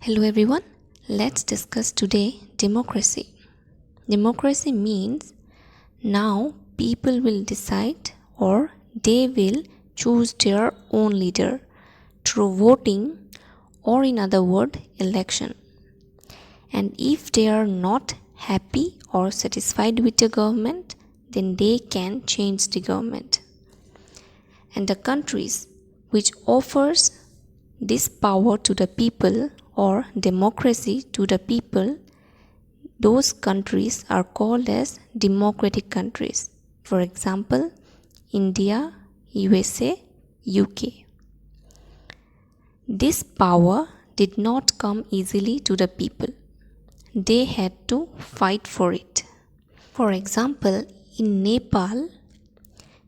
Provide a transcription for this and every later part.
Hello everyone, let's discuss today democracy. Democracy means now people will decide or they will choose their own leader through voting or in other words election. And if they are not happy or satisfied with the government, then they can change the government. And the countries which offers this power to the people or democracy to the people, those countries are called as democratic countries. For example, India, USA, UK. This power did not come easily to the people. They had to fight for it. For example, in Nepal,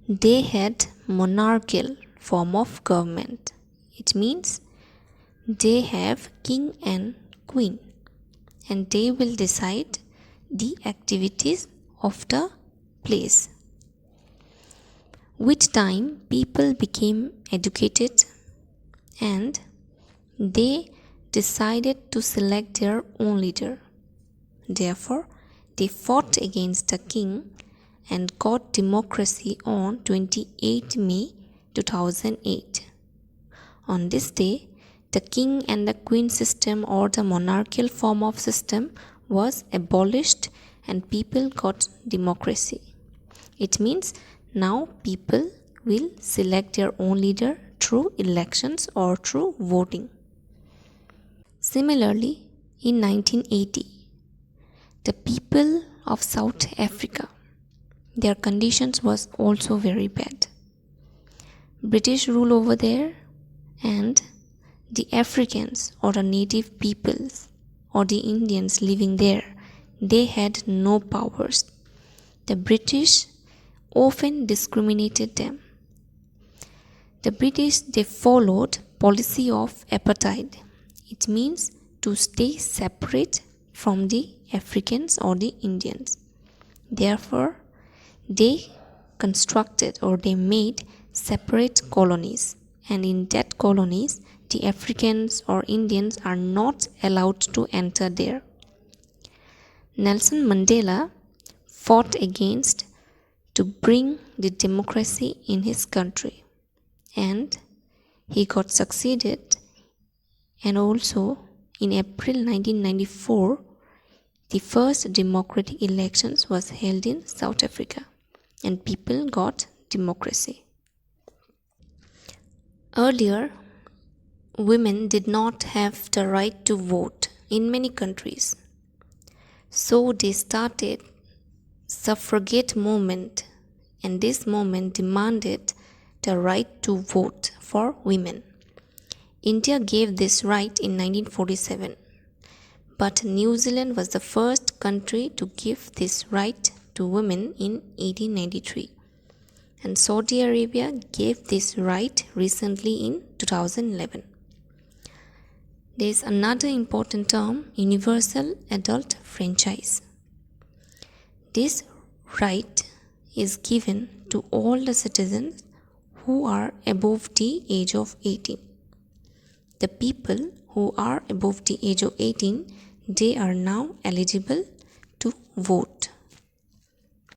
they had monarchical form of government. It means they have king and queen and they will decide the activities of the place. With time, people became educated and they decided to select their own leader. Therefore, they fought against the king and got democracy on 28 May 2008. On this day, the king and the queen system or the monarchical form of system was abolished and people got democracy. It means now people will select their own leader through elections or through voting. Similarly, in 1980, the people of South Africa, their conditions was also very bad. British rule over there and the Africans or the native peoples or the Indians living there, they had no powers. The British often discriminated them. The British, they followed policy of apartheid. It means to stay separate from the Africans or the Indians. Therefore, they constructed or they made separate colonies, and in that colonies, the Africans or Indians are not allowed to enter there. Nelson Mandela fought against to bring the democracy in his country, and he got succeeded. And also in April 1994, the first democratic elections was held in South Africa and people got democracy. Earlier, women did not have the right to vote in many countries. So they started suffragette movement, and this movement demanded the right to vote for women. India gave this right in 1947, but New Zealand was the first country to give this right to women in 1893. And Saudi Arabia gave this right recently in 2011. There is another important term, universal adult franchise. This right is given to all the citizens who are above the age of 18. The people who are above the age of 18, they are now eligible to vote.